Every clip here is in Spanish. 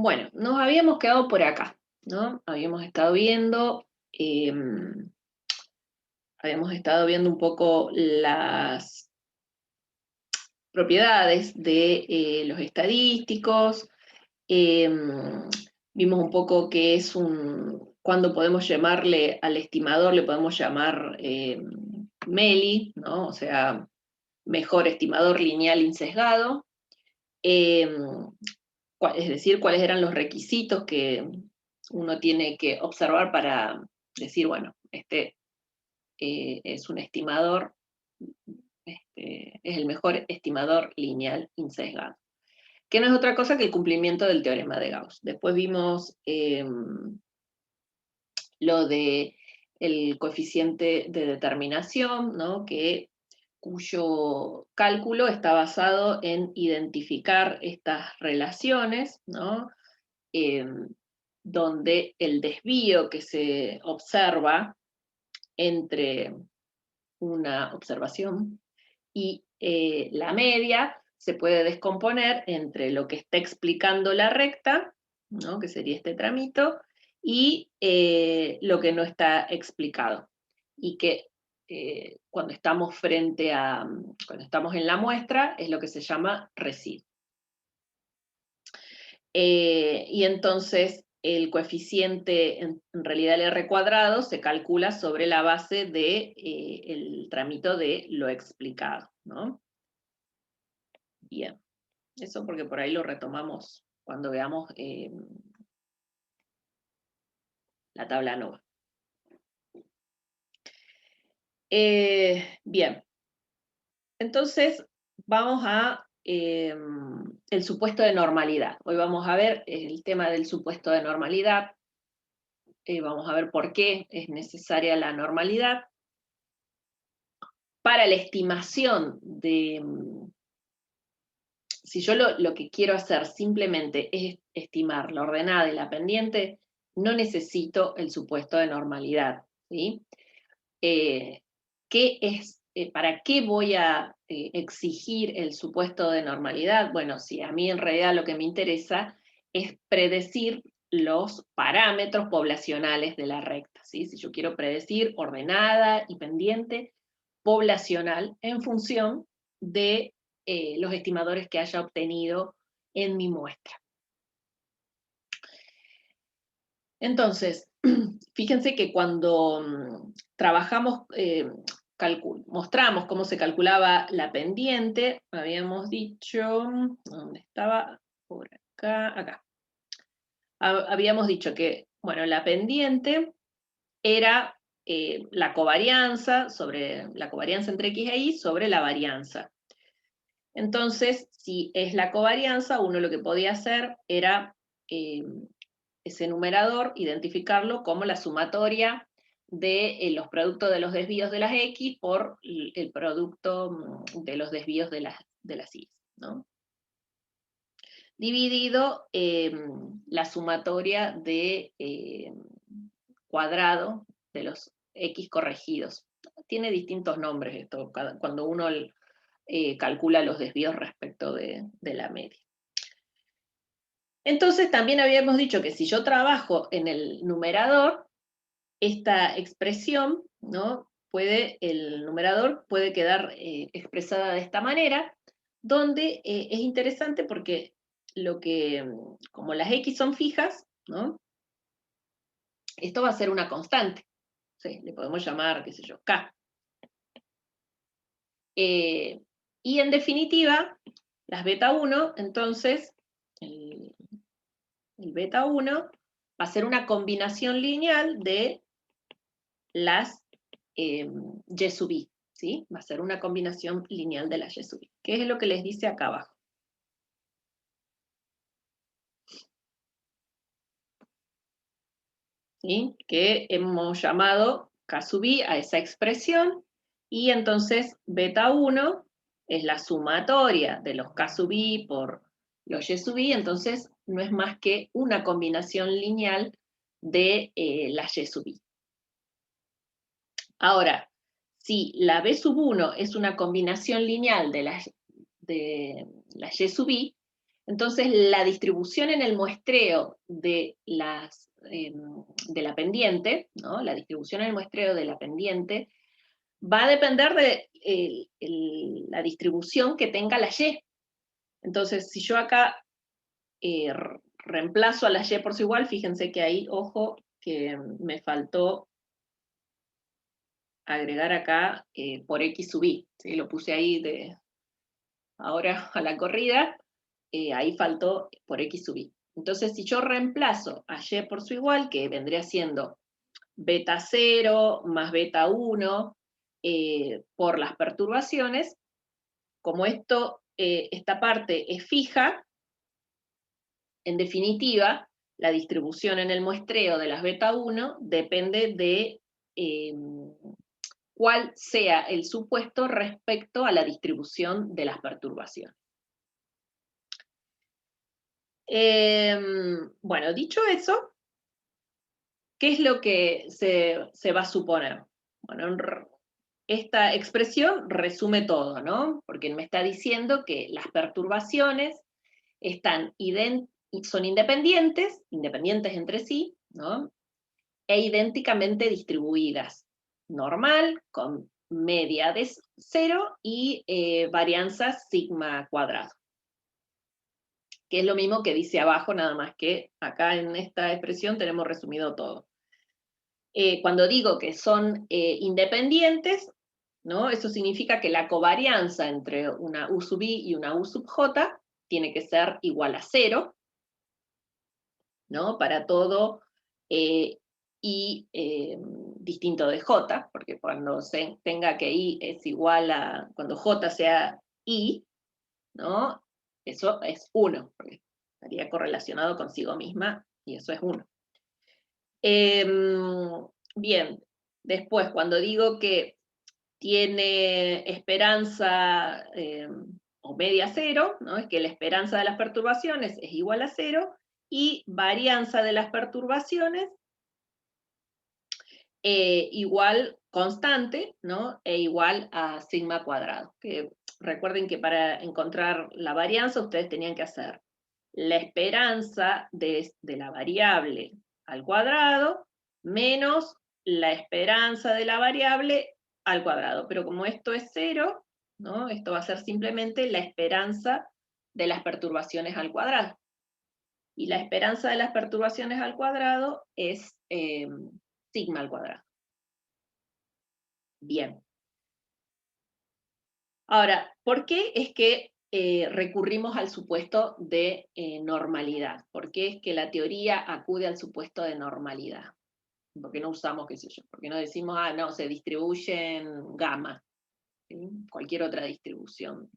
Bueno, nos habíamos quedado por acá, ¿no? Habíamos estado viendo un poco las propiedades de los estadísticos, em, vimos un poco qué es cuando podemos llamarle al estimador, le podemos llamar MELI, ¿no? O sea, mejor estimador lineal insesgado. Em, es decir, cuáles eran los requisitos que uno tiene que observar para decir, bueno, este es un estimador, es el mejor estimador lineal insesgado, que no es otra cosa que el cumplimiento del teorema de Gauss. Después vimos lo de el coeficiente de determinación, ¿no? Cuyo cálculo está basado en identificar estas relaciones, ¿no? Eh, donde el desvío que se observa entre una observación y la media se puede descomponer entre lo que está explicando la recta, ¿no? Que sería este tramito, y lo que no está explicado. Y que cuando estamos cuando estamos en la muestra, es lo que se llama residuo. Y entonces el coeficiente, en realidad el R cuadrado, se calcula sobre la base de el tramito de lo explicado, ¿no? Bien, eso porque por ahí lo retomamos cuando veamos la tabla ANOVA. Bien, entonces vamos a el supuesto de normalidad. Hoy vamos a ver el tema del supuesto de normalidad. Vamos a ver por qué es necesaria la normalidad. Para la estimación de, si yo lo que quiero hacer simplemente es estimar la ordenada y la pendiente, no necesito el supuesto de normalidad, ¿sí? ¿Para qué voy a exigir el supuesto de normalidad? Bueno, si a mí en realidad lo que me interesa es predecir los parámetros poblacionales de la recta, ¿sí? Si yo quiero predecir ordenada y pendiente poblacional en función de los estimadores que haya obtenido en mi muestra. Entonces, fíjense que cuando trabajamos, mostramos cómo se calculaba la pendiente, habíamos dicho, ¿dónde estaba? Por acá. Habíamos dicho que, bueno, la pendiente era la covarianza entre X e Y sobre la varianza. Entonces, si es la covarianza, uno lo que podía hacer era ese numerador, identificarlo como la sumatoria de los productos de los desvíos de las X por el producto de los desvíos de las Y, ¿no? Dividido la sumatoria de cuadrado de los X corregidos. Tiene distintos nombres esto, cuando uno calcula los desvíos respecto de la media. Entonces también habíamos dicho que si yo trabajo en el numerador, esta expresión, ¿no? El numerador puede quedar expresada de esta manera, donde es interesante porque como las X son fijas, ¿no? Esto va a ser una constante. Sí, le podemos llamar, qué sé yo, K. Y en definitiva, las beta 1, entonces, el beta 1 va a ser una combinación lineal de las Y sub I, ¿sí? Va a ser una combinación lineal de las Y sub I, que es lo que les dice acá abajo. ¿Sí? Que hemos llamado K sub I a esa expresión, y entonces beta 1 es la sumatoria de los K sub I por los Y sub I, entonces no es más que una combinación lineal de las Y sub I. Ahora, si la B sub 1 es una combinación lineal de las Y sub I, Entonces, la distribución en el muestreo de la pendiente, ¿no? La distribución en el muestreo de la pendiente va a depender de la distribución que tenga la Y. Entonces, si yo acá reemplazo a la Y por su igual, fíjense que ahí, ojo, que me faltó agregar acá por X sub Y, ¿sí? Lo puse ahí ahora a la corrida, ahí faltó por X sub Y. Entonces, si yo reemplazo a Y por su igual, que vendría siendo beta 0 más beta 1 por las perturbaciones, como esta parte es fija, en definitiva, la distribución en el muestreo de las beta 1 depende de cuál sea el supuesto respecto a la distribución de las perturbaciones. Bueno, dicho eso, ¿qué es lo que se va a suponer? Bueno, esta expresión resume todo, ¿no? Porque me está diciendo que las perturbaciones son independientes entre sí, ¿no? E idénticamente distribuidas. Normal, con media de 0 y varianza sigma cuadrado. Que es lo mismo que dice abajo, nada más que acá en esta expresión tenemos resumido todo. Cuando digo que son independientes, ¿no? Eso significa que la covarianza entre una U sub I y una U sub J tiene que ser igual a 0, ¿no? Para todo I distinto de J, porque cuando se tenga que I es igual a, cuando J sea I, ¿no? Eso es 1, porque estaría correlacionado consigo misma, y eso es 1. Bien, después, cuando digo que tiene esperanza o media 0, ¿no? Es que la esperanza de las perturbaciones es igual a 0, y varianza de las perturbaciones igual constante, ¿no? E igual a sigma cuadrado. Que recuerden que para encontrar la varianza ustedes tenían que hacer la esperanza de la variable al cuadrado menos la esperanza de la variable al cuadrado. Pero como esto es 0, ¿no? Esto va a ser simplemente la esperanza de las perturbaciones al cuadrado. Y la esperanza de las perturbaciones al cuadrado es sigma al cuadrado. Bien. Ahora, ¿por qué es que recurrimos al supuesto de normalidad? ¿Por qué es que la teoría acude al supuesto de normalidad? ¿Por qué no usamos, qué sé yo? ¿Por qué no decimos, no, se distribuye en gamma? ¿Sí? Cualquier otra distribución.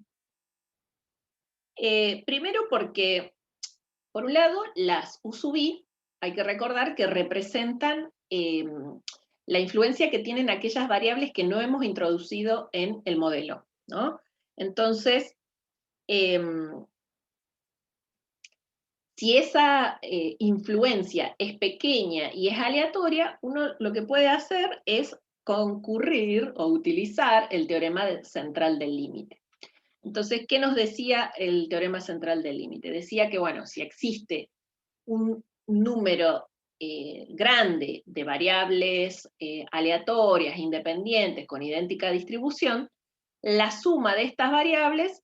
Primero porque, por un lado, las U sub I, hay que recordar que representan la influencia que tienen aquellas variables que no hemos introducido en el modelo, ¿no? Entonces, si esa influencia es pequeña y es aleatoria, uno lo que puede hacer es concurrir o utilizar el teorema central del límite. Entonces, ¿qué nos decía el teorema central del límite? Decía que, bueno, si existe un número grande de variables aleatorias, independientes, con idéntica distribución, la suma de estas variables,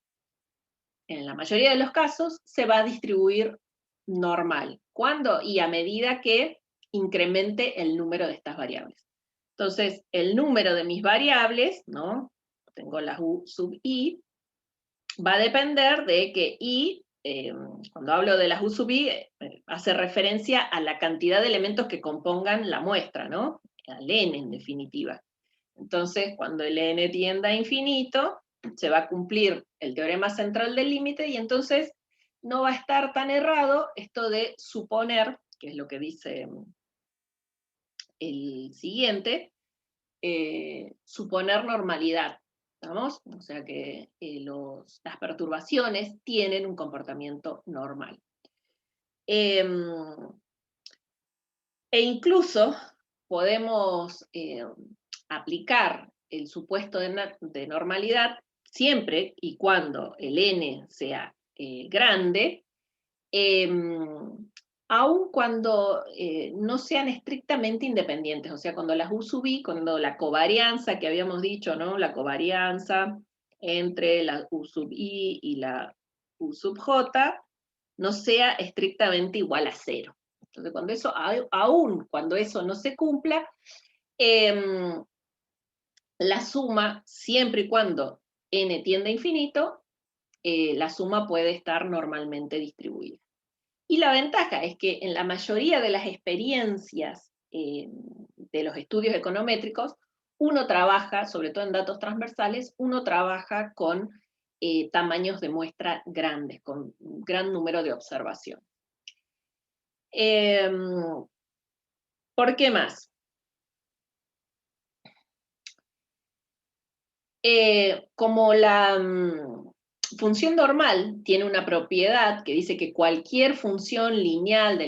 en la mayoría de los casos, se va a distribuir normal. ¿Cuándo? Y a medida que incremente el número de estas variables. Entonces, el número de mis variables, ¿no? Tengo las U sub I, va a depender de que I, cuando hablo de las U sub I, hace referencia a la cantidad de elementos que compongan la muestra, ¿no? Al n, en definitiva. Entonces, cuando el n tienda a infinito, se va a cumplir el teorema central del límite, y entonces no va a estar tan errado esto de suponer, que es lo que dice el siguiente, suponer normalidad. ¿Estamos? O sea que las perturbaciones tienen un comportamiento normal. E incluso podemos aplicar el supuesto de normalidad siempre y cuando el n sea grande, aun cuando no sean estrictamente independientes, o sea, cuando las U sub I, cuando la covarianza que habíamos dicho, ¿no? La covarianza entre la U sub I y la U sub J no sea estrictamente igual a 0. Entonces, cuando eso, aun cuando eso no se cumpla, la suma, siempre y cuando n tiende a infinito, la suma puede estar normalmente distribuida. Y la ventaja es que en la mayoría de las experiencias de los estudios econométricos, uno trabaja, sobre todo en datos transversales, uno trabaja con tamaños de muestra grandes, con un gran número de observación. ¿Por qué más? Como la función normal tiene una propiedad que dice que cualquier función lineal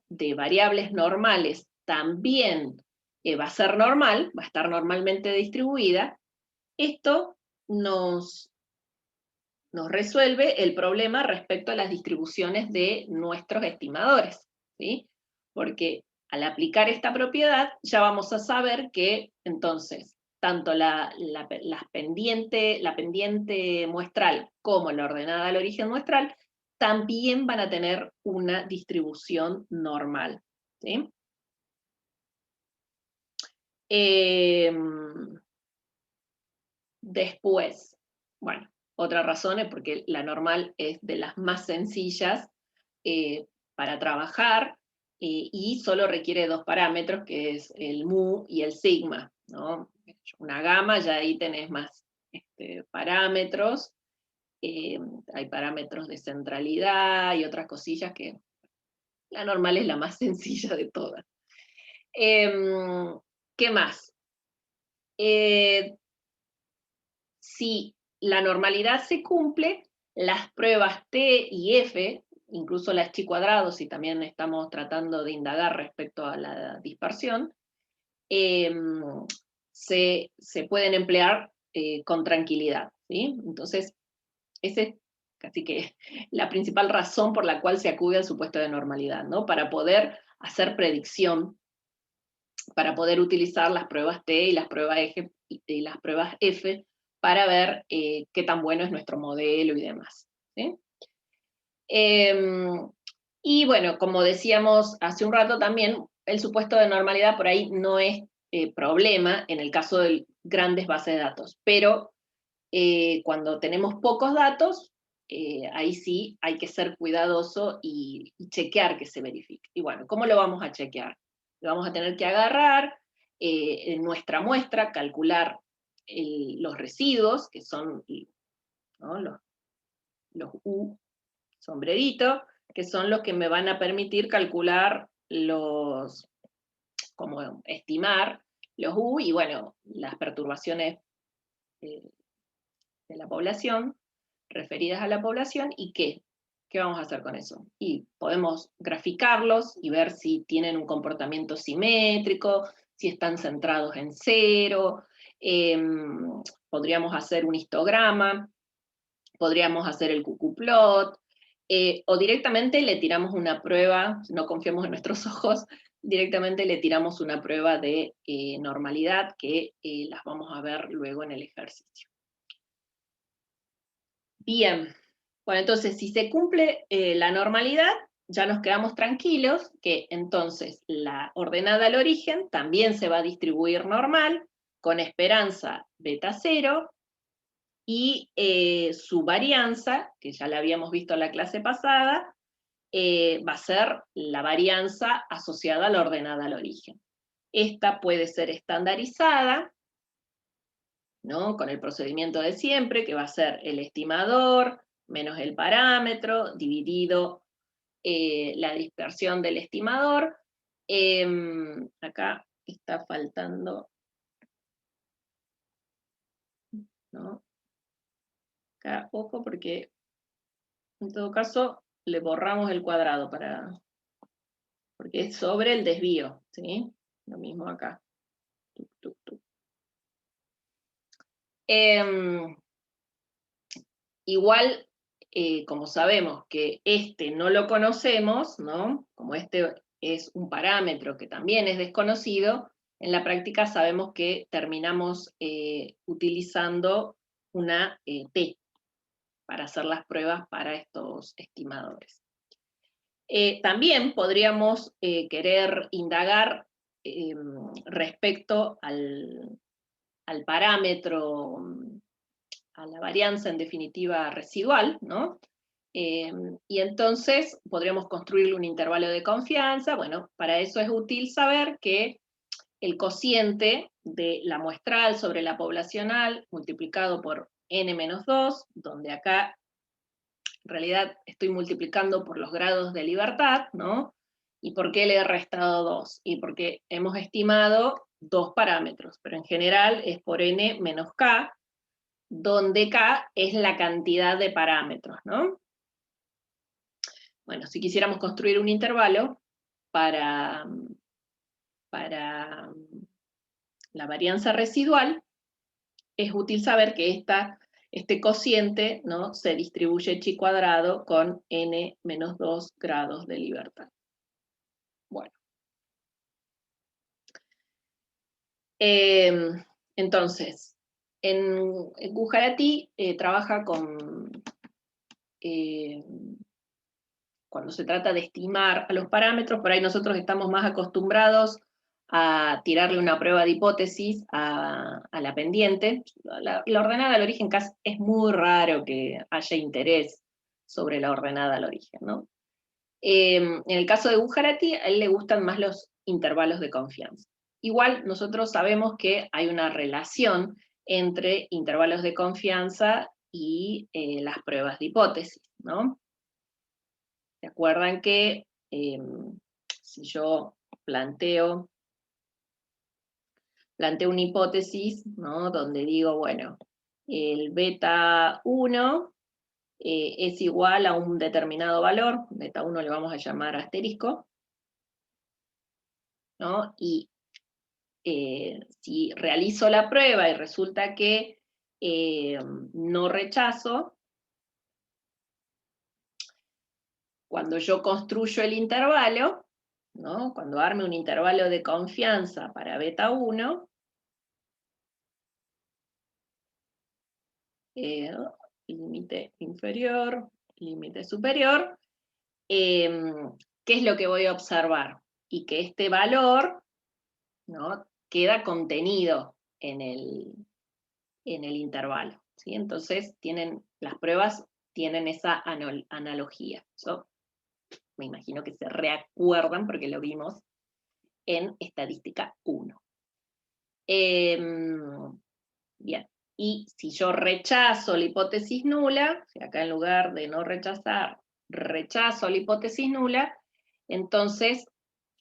de variables normales también va a ser normal, va a estar normalmente distribuida, esto nos resuelve el problema respecto a las distribuciones de nuestros estimadores, ¿sí? Porque al aplicar esta propiedad ya vamos a saber que entonces tanto la pendiente muestral como la ordenada al origen muestral también van a tener una distribución normal, ¿sí? Después, bueno, otra razón es porque la normal es de las más sencillas para trabajar y solo requiere dos parámetros, que es el mu y el sigma, ¿no? Una gama, ya ahí tenés más parámetros, hay parámetros de centralidad y otras cosillas que la normal es la más sencilla de todas. ¿Qué más? Si la normalidad se cumple, las pruebas T y F, incluso las chi cuadrado, si también estamos tratando de indagar respecto a la dispersión, se pueden emplear con tranquilidad, ¿sí? Entonces, esa es casi que la principal razón por la cual se acude al supuesto de normalidad, ¿no? Para poder hacer predicción, para poder utilizar las pruebas T y las pruebas F para ver qué tan bueno es nuestro modelo y demás, ¿sí? Y bueno, como decíamos hace un rato también, el supuesto de normalidad por ahí no es problema en el caso de grandes bases de datos, pero cuando tenemos pocos datos, ahí sí hay que ser cuidadoso y chequear que se verifique. Y bueno, ¿cómo lo vamos a chequear? Lo vamos a tener que agarrar en nuestra muestra, calcular los residuos, que son, ¿no? los U sombrerito, que son los que me van a permitir calcular como estimar los U, y bueno, las perturbaciones de la población, referidas a la población, y ¿qué vamos a hacer con eso? Y podemos graficarlos y ver si tienen un comportamiento simétrico, si están centrados en cero, podríamos hacer un histograma, podríamos hacer el QQ-plot, o directamente le tiramos una prueba, no confiemos en nuestros ojos, directamente le tiramos una prueba de normalidad que las vamos a ver luego en el ejercicio. Bien, bueno, entonces si se cumple la normalidad, ya nos quedamos tranquilos que entonces la ordenada al origen también se va a distribuir normal, con esperanza beta 0, y su varianza, que ya la habíamos visto en la clase pasada, va a ser la varianza asociada a la ordenada al origen. Esta puede ser estandarizada, ¿no? Con el procedimiento de siempre, que va a ser el estimador menos el parámetro, dividido la dispersión del estimador. Acá está faltando, ¿no? Acá, ojo, porque en todo caso le borramos el cuadrado porque es sobre el desvío, ¿sí? Lo mismo acá. Tuc, tuc, tuc. Igual como sabemos que este no lo conocemos, ¿no? Como este es un parámetro que también es desconocido, en la práctica sabemos que terminamos utilizando una T para hacer las pruebas para estos estimadores. También podríamos querer indagar respecto al parámetro, a la varianza en definitiva residual, ¿no? Y entonces podríamos construir un intervalo de confianza. Bueno, para eso es útil saber que el cociente de la muestral sobre la poblacional multiplicado por n-2, donde acá en realidad estoy multiplicando por los grados de libertad, ¿no? ¿Y por qué le he restado 2? Y porque hemos estimado 2 parámetros, pero en general es por n menos k, donde k es la cantidad de parámetros, ¿no? Bueno, si quisiéramos construir un intervalo para la varianza residual, es útil saber que este cociente, ¿no?, se distribuye chi cuadrado con n-2 grados de libertad. Bueno. Entonces, en Gujarati trabaja con, cuando se trata de estimar a los parámetros, por ahí nosotros estamos más acostumbrados a tirarle una prueba de hipótesis a la pendiente. La ordenada al origen es muy raro que haya interés sobre la ordenada al origen, ¿no? En el caso de Gujarati, a él le gustan más los intervalos de confianza. Igual nosotros sabemos que hay una relación entre intervalos de confianza y las pruebas de hipótesis, ¿no? ¿Se acuerdan que si yo planteo una hipótesis, ¿no?, donde digo, bueno, el beta 1 es igual a un determinado valor, beta 1 le vamos a llamar asterisco, ¿no? Y si realizo la prueba y resulta que no rechazo, cuando yo construyo el intervalo, ¿no?, cuando arme un intervalo de confianza para beta 1, límite inferior, límite superior, ¿qué es lo que voy a observar? Y que este valor, ¿no?, queda contenido en el intervalo, ¿sí? Entonces las pruebas tienen esa analogía. Eso me imagino que se reacuerdan porque lo vimos en estadística 1. Bien, y si yo rechazo la hipótesis nula, si acá en lugar de no rechazar, rechazo la hipótesis nula, entonces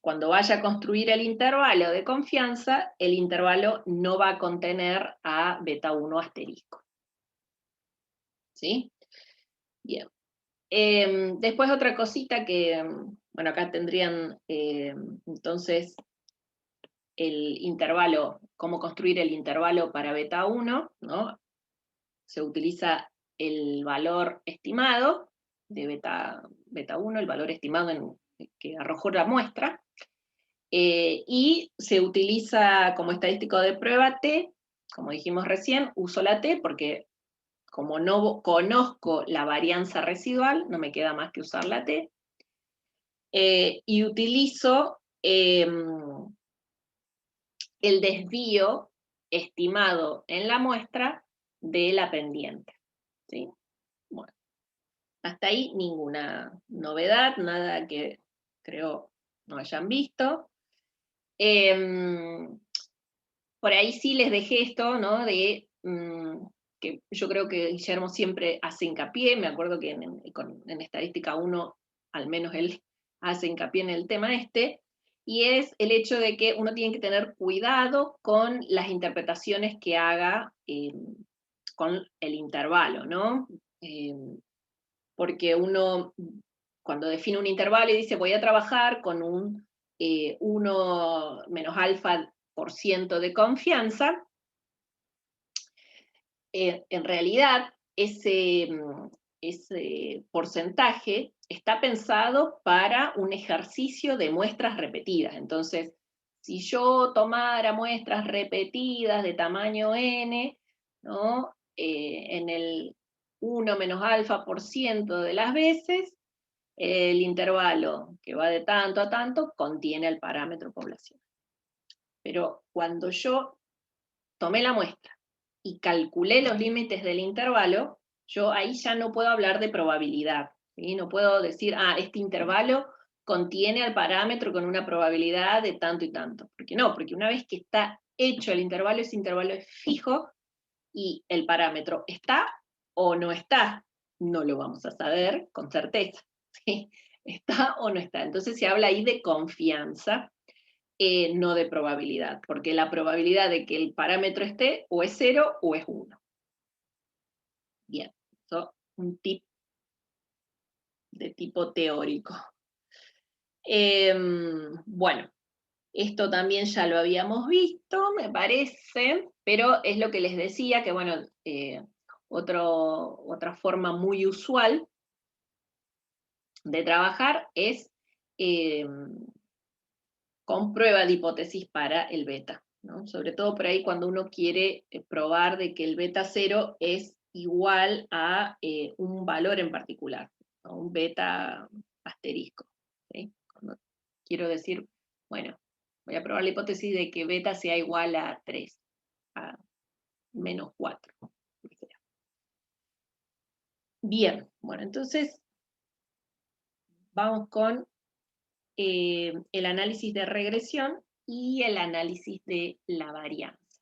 cuando vaya a construir el intervalo de confianza, el intervalo no va a contener a beta 1 asterisco. ¿Sí? Bien. Después otra cosita que, bueno, acá tendrían entonces el intervalo, cómo construir el intervalo para beta 1, ¿no? Se utiliza el valor estimado de beta 1, el valor estimado que arrojó la muestra, y se utiliza como estadístico de prueba T, como dijimos recién, uso la T porque como no conozco la varianza residual, no me queda más que usar la T, y utilizo el desvío estimado en la muestra de la pendiente, ¿sí? Bueno, hasta ahí ninguna novedad, nada que creo no hayan visto. Por ahí sí les dejé esto, ¿no?, de que yo creo que Guillermo siempre hace hincapié, me acuerdo que en estadística 1, al menos él hace hincapié en el tema y es el hecho de que uno tiene que tener cuidado con las interpretaciones que haga con el intervalo, ¿no? Porque uno, cuando define un intervalo y dice voy a trabajar con un 1 menos alfa por ciento de confianza, en realidad ese porcentaje está pensado para un ejercicio de muestras repetidas. Entonces, si yo tomara muestras repetidas de tamaño n, ¿no? En el 1 menos alfa por ciento de las veces, el intervalo que va de tanto a tanto contiene el parámetro poblacional. Pero cuando yo tomé la muestra y calculé los límites del intervalo, yo ahí ya no puedo hablar de probabilidad, ¿sí? No puedo decir, este intervalo contiene al parámetro con una probabilidad de tanto y tanto. ¿Por qué no? Porque una vez que está hecho el intervalo, ese intervalo es fijo y el parámetro está o no está. No lo vamos a saber con certeza, ¿sí? ¿Está o no está? Entonces se habla ahí de confianza, no de probabilidad, porque la probabilidad de que el parámetro esté o es 0 o es 1. Bien, eso un tip de tipo teórico. Bueno, esto también ya lo habíamos visto, me parece, pero es lo que les decía, que bueno, otra forma muy usual de trabajar es con prueba de hipótesis para el beta, ¿no? Sobre todo por ahí cuando uno quiere probar de que el beta 0 es igual a un valor en particular, ¿no? Un beta asterisco, ¿sí? Cuando quiero decir, bueno, voy a probar la hipótesis de que beta sea igual a 3, a menos 4. Bien, bueno, entonces vamos con el análisis de regresión y el análisis de la varianza,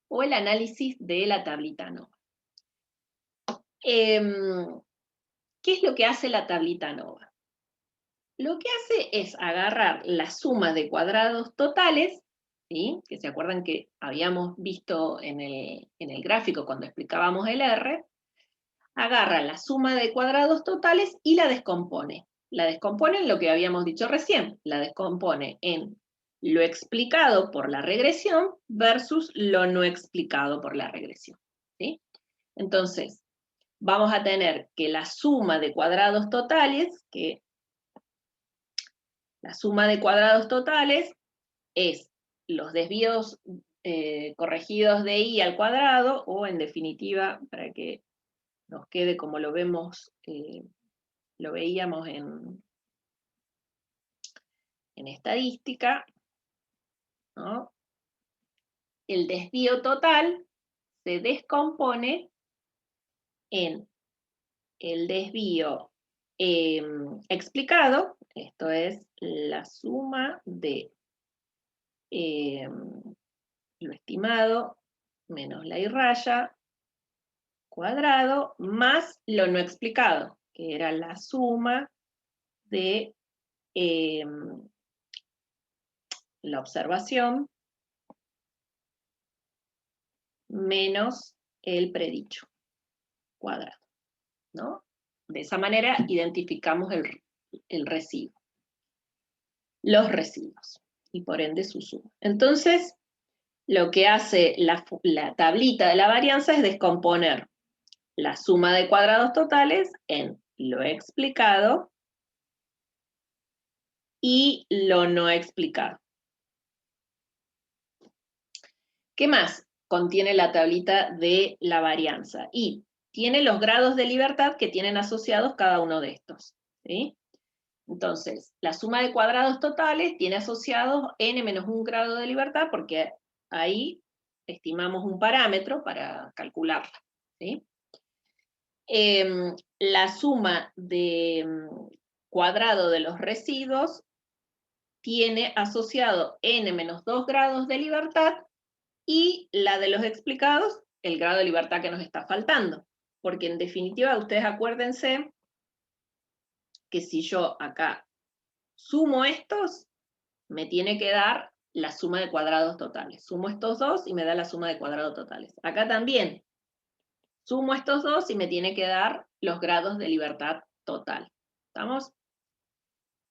o el análisis de la tablita ANOVA. ¿Qué es lo que hace la tablita ANOVA? Lo que hace es agarrar la suma de cuadrados totales, ¿sí? Que se acuerdan que habíamos visto en el gráfico cuando explicábamos el R, agarra la suma de cuadrados totales y la descompone. La descompone en lo que habíamos dicho recién, la descompone en lo explicado por la regresión versus lo no explicado por la regresión, ¿sí? Entonces, vamos a tener que la suma de cuadrados totales, es los desvíos corregidos de i al cuadrado, o en definitiva, para que nos quede como lo vemos, lo veíamos en estadística, ¿no? El desvío total se descompone en el desvío explicado, esto es la suma de lo estimado menos la i raya cuadrado más lo no explicado, que era la suma de la observación menos el predicho cuadrado, ¿no? De esa manera identificamos el residuo, los residuos, y por ende su suma. Entonces, lo que hace la tablita de la varianza es descomponer la suma de cuadrados totales en lo explicado y lo no explicado. ¿Qué más contiene la tablita de la varianza? Y tiene los grados de libertad que tienen asociados cada uno de estos, ¿sí? Entonces, la suma de cuadrados totales tiene asociados n menos 1 grado de libertad, porque ahí estimamos un parámetro para calcularla, ¿sí? La suma de cuadrado de los residuos tiene asociado n menos 2 grados de libertad, y la de los explicados, el grado de libertad que nos está faltando. Porque en definitiva, ustedes acuérdense que si yo acá sumo estos, me tiene que dar la suma de cuadrados totales. Sumo estos dos y me da la suma de cuadrados totales. Acá también sumo estos dos y me tiene que dar los grados de libertad total. ¿Estamos?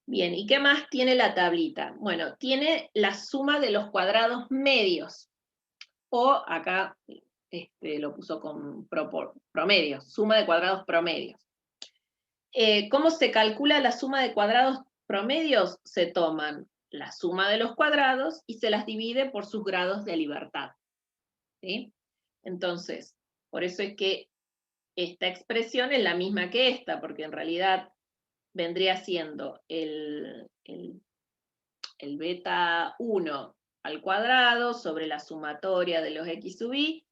Bien, ¿y qué más tiene la tablita? Bueno, tiene la suma de los cuadrados medios. O acá lo puso con promedios, suma de cuadrados promedios. ¿Cómo se calcula la suma de cuadrados promedios? Se toman la suma de los cuadrados y se las divide por sus grados de libertad. ¿Sí? Entonces, por eso es que esta expresión es la misma que esta, porque en realidad vendría siendo el beta 1 al cuadrado sobre la sumatoria de los x sub i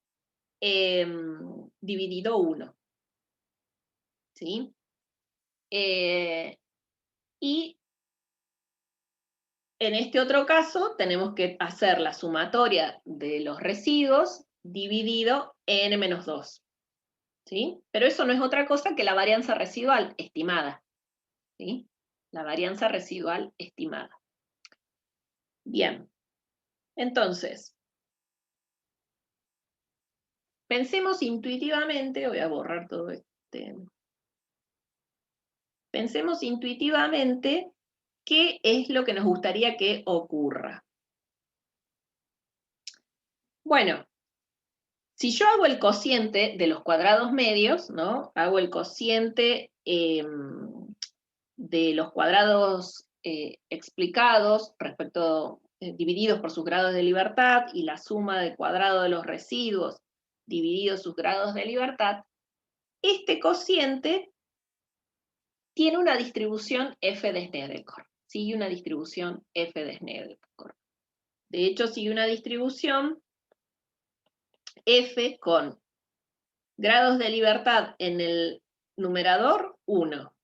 dividido 1. ¿Sí? Y en este otro caso tenemos que hacer la sumatoria de los residuos dividido n-2. ¿Sí? Pero eso no es otra cosa que la varianza residual estimada. ¿Sí? La varianza residual estimada. Bien. Entonces, pensemos intuitivamente, voy a borrar todo este. Pensemos intuitivamente qué es lo que nos gustaría que ocurra. Bueno, si yo hago el cociente de los cuadrados medios, ¿no? Hago el cociente de los cuadrados explicados respecto, divididos por sus grados de libertad, y la suma de cuadrado de los residuos divididos sus grados de libertad, este cociente tiene una distribución f de Snedeker. Sigue una distribución f de Snedeker. De hecho, sigue una distribución f con grados de libertad en el numerador 1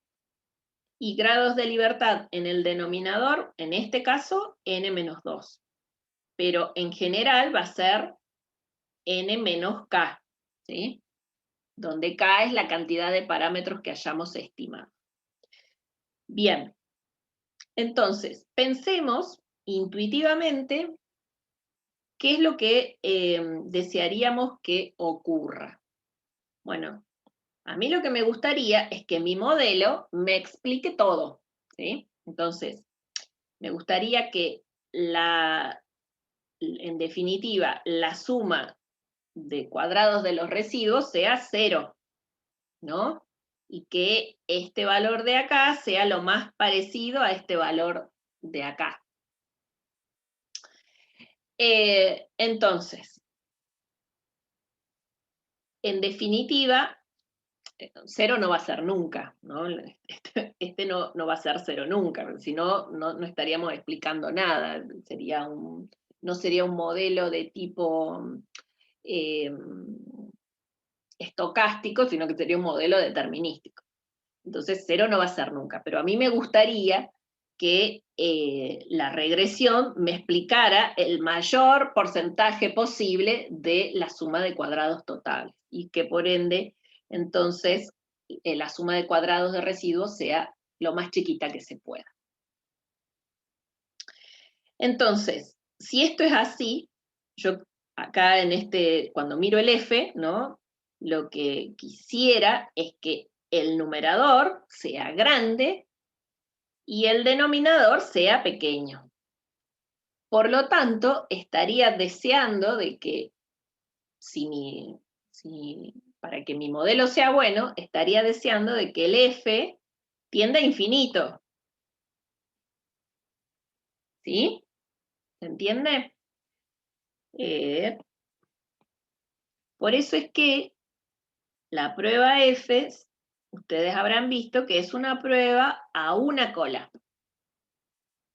y grados de libertad en el denominador, en este caso, n-2. Pero en general va a ser n-k, ¿sí? Donde k es la cantidad de parámetros que hayamos estimado. Bien, entonces, pensemos intuitivamente qué es lo que desearíamos que ocurra. Bueno, a mí lo que me gustaría es que mi modelo me explique todo, ¿sí? Entonces, me gustaría que en definitiva, la suma de cuadrados de los residuos sea 0, ¿no? Y que este valor de acá sea lo más parecido a este valor de acá. Entonces, en definitiva, 0 no va a ser nunca, ¿no? Este no va a ser 0 nunca, si no, no estaríamos explicando nada, no sería un modelo de tipo estocástico, sino que sería un modelo determinístico. Entonces 0 no va a ser nunca, pero a mí me gustaría que la regresión me explicara el mayor porcentaje posible de la suma de cuadrados totales, y que por ende, entonces, la suma de cuadrados de residuos sea lo más chiquita que se pueda. Entonces, si esto es así, yo acá cuando miro el f, ¿no? Lo que quisiera es que el numerador sea grande y el denominador sea pequeño. Por lo tanto, estaría deseando de que, para que mi modelo sea bueno, estaría deseando de que el f tienda a infinito. ¿Sí? ¿Se entiende? Por eso es que la prueba F, ustedes habrán visto que es una prueba a una cola.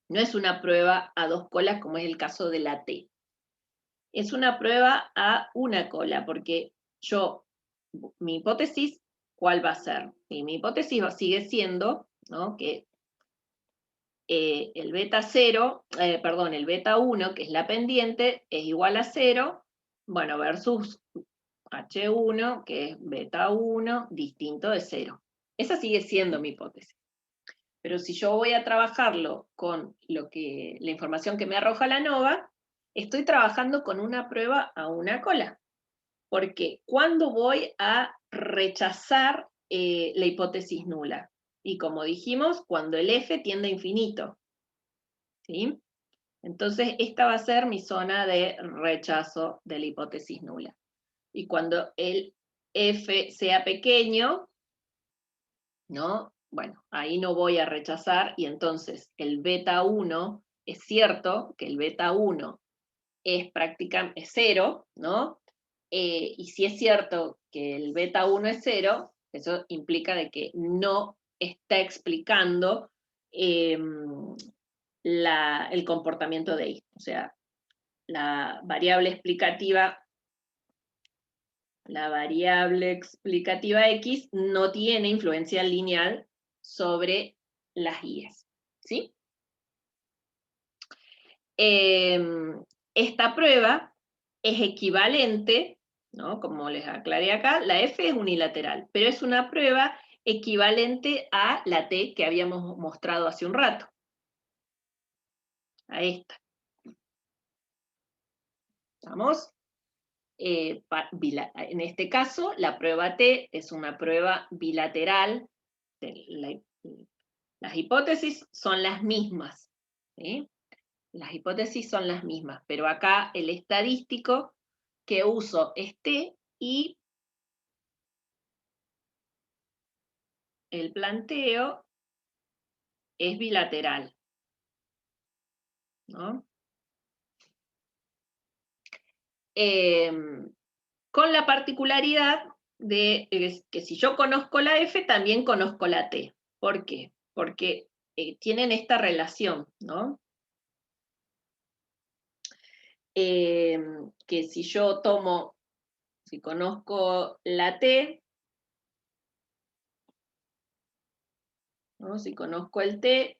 No es una prueba a 2 colas como es el caso de la T. Es una prueba a una cola, porque mi hipótesis, ¿cuál va a ser? Y mi hipótesis sigue siendo, ¿no?, que el beta 1, que es la pendiente, es igual a 0, bueno, versus H1, que es beta 1, distinto de 0. Esa sigue siendo mi hipótesis. Pero si yo voy a trabajarlo con la información que me arroja la ANOVA, estoy trabajando con una prueba a una cola. Porque ¿cuándo voy a rechazar la hipótesis nula? Y como dijimos, cuando el F tiende a infinito. ¿Sí? Entonces, esta va a ser mi zona de rechazo de la hipótesis nula. Y cuando el f sea pequeño, ¿no? Bueno, ahí no voy a rechazar, y entonces el beta 1, es cierto que el beta 1 es prácticamente 0, ¿no? Y si es cierto que el beta 1 es 0, eso implica de que no está explicando el comportamiento de I. O sea, la variable explicativa X no tiene influencia lineal sobre las I's, ¿sí? Esta prueba es equivalente, ¿no? Como les aclaré acá, la F es unilateral, pero es una prueba equivalente a la T que habíamos mostrado hace un rato, a esta. ¿Estamos? En este caso, la prueba T es una prueba bilateral. Las hipótesis son las mismas, ¿sí? Las hipótesis son las mismas, pero acá el estadístico que uso es T y el planteo es bilateral, ¿no? Con la particularidad de que si yo conozco la F, también conozco la T. ¿Por qué? Porque tienen esta relación, ¿no? Que si yo tomo, si conozco la T, ¿no? Si conozco el T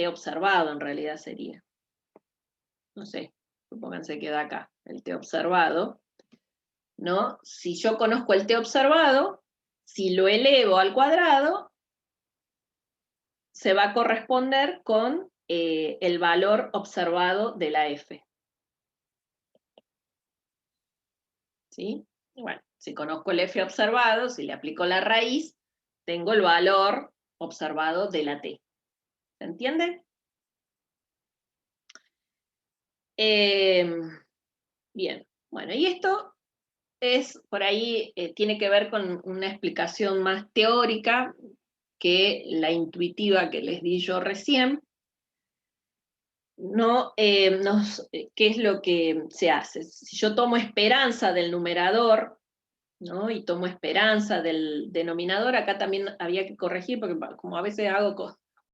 observado en realidad sería. No sé, supónganse que da acá, el T observado, ¿no? Si yo conozco el T observado, si lo elevo al cuadrado, se va a corresponder con el valor observado de la F. ¿Sí? Bueno, si conozco el F observado, si le aplico la raíz, tengo el valor observado de la T. ¿Se entiende? Bien, bueno, y esto es, por ahí, tiene que ver con una explicación más teórica que la intuitiva que les di yo recién. ¿No? ¿Qué es lo que se hace? Si yo tomo esperanza del numerador, ¿no? Y tomo esperanza del denominador, acá también había que corregir, porque como a veces hago